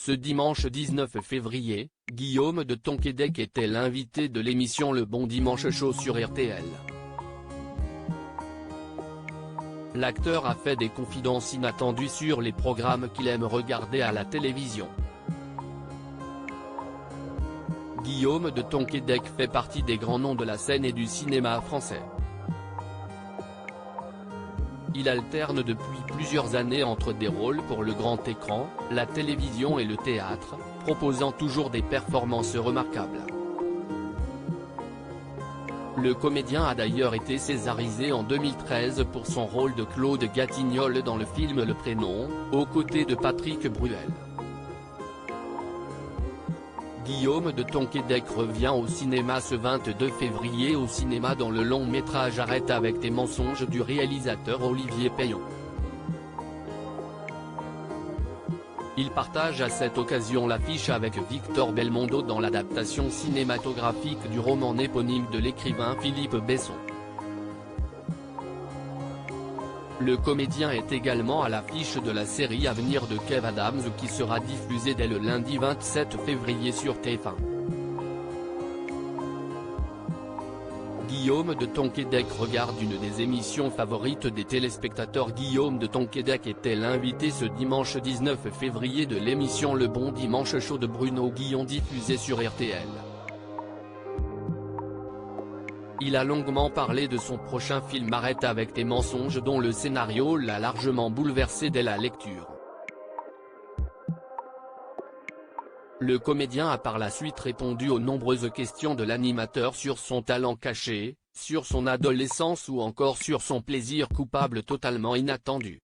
Ce dimanche 19 février, Guillaume de Tonquédec était l'invité de l'émission Le Bon Dimanche Show sur RTL. L'acteur a fait des confidences inattendues sur les programmes qu'il aime regarder à la télévision. Guillaume de Tonquédec fait partie des grands noms de la scène et du cinéma français. Il alterne depuis plusieurs années entre des rôles pour le grand écran, la télévision et le théâtre, proposant toujours des performances remarquables. Le comédien a d'ailleurs été césarisé en 2013 pour son rôle de Claude Gatignolles dans le film Le Prénom, aux côtés de Patrick Bruel. Guillaume de Tonquédec revient au cinéma ce 22 février au cinéma dans le long-métrage Arrête avec tes mensonges du réalisateur Olivier Payon. Il partage à cette occasion l'affiche avec Victor Belmondo dans l'adaptation cinématographique du roman éponyme de l'écrivain Philippe Besson. Le comédien est également à l'affiche de la série à venir de Kev Adams qui sera diffusée dès le lundi 27 février sur TF1. Guillaume de Tonquédec regarde une des émissions favorites des téléspectateurs. Guillaume de Tonquédec était l'invité ce dimanche 19 février de l'émission Le Bon Dimanche Show de Bruno Guillon diffusée sur RTL. Il a longuement parlé de son prochain film Arrête avec tes mensonges dont le scénario l'a largement bouleversé dès la lecture. Le comédien a par la suite répondu aux nombreuses questions de l'animateur sur son talent caché, sur son adolescence ou encore sur son plaisir coupable totalement inattendu.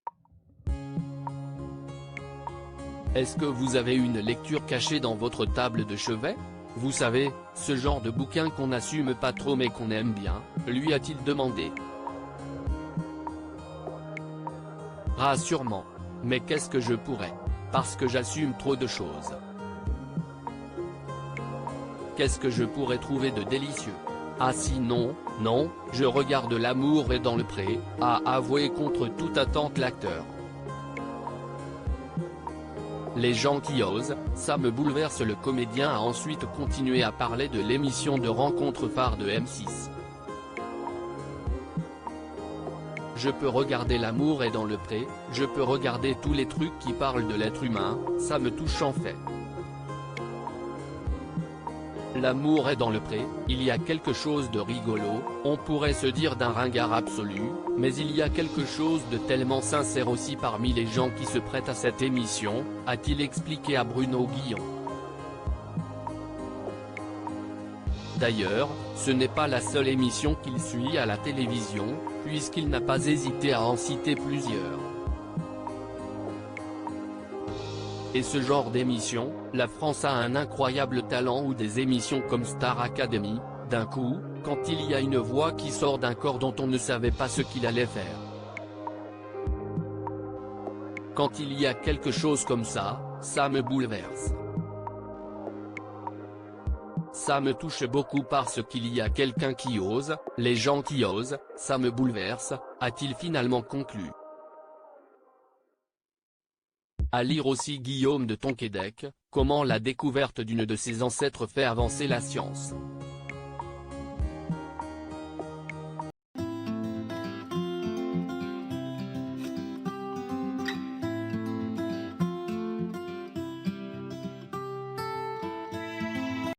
Est-ce que vous avez une lecture cachée dans votre table de chevet ? Vous savez, ce genre de bouquin qu'on n'assume pas trop mais qu'on aime bien, lui a-t-il demandé. Rassure-moi. Mais qu'est-ce que je pourrais ? Parce que j'assume trop de choses. Qu'est-ce que je pourrais trouver de délicieux ? Ah si non, je regarde L'amour est dans le pré, a avoué contre toute attente l'acteur. Les gens qui osent, ça me bouleverse. Le comédien a ensuite continué à parler de l'émission de rencontre phare de M6. Je peux regarder L'amour est dans le pré, je peux regarder tous les trucs qui parlent de l'être humain, ça me touche en fait. L'amour est dans le pré, il y a quelque chose de rigolo, on pourrait se dire d'un ringard absolu, mais il y a quelque chose de tellement sincère aussi parmi les gens qui se prêtent à cette émission, a-t-il expliqué à Bruno Guillon. D'ailleurs, ce n'est pas la seule émission qu'il suit à la télévision, puisqu'il n'a pas hésité à en citer plusieurs. Et ce genre d'émission, la France a un incroyable talent. Ou des émissions comme Star Academy, d'un coup, quand il y a une voix qui sort d'un corps dont on ne savait pas ce qu'il allait faire. Quand il y a quelque chose comme ça me bouleverse. Ça me touche beaucoup parce qu'il y a quelqu'un qui ose, les gens qui osent, ça me bouleverse, a-t-il finalement conclu. À lire aussi Guillaume de Tonquédec, comment la découverte d'une de ses ancêtres fait avancer la science.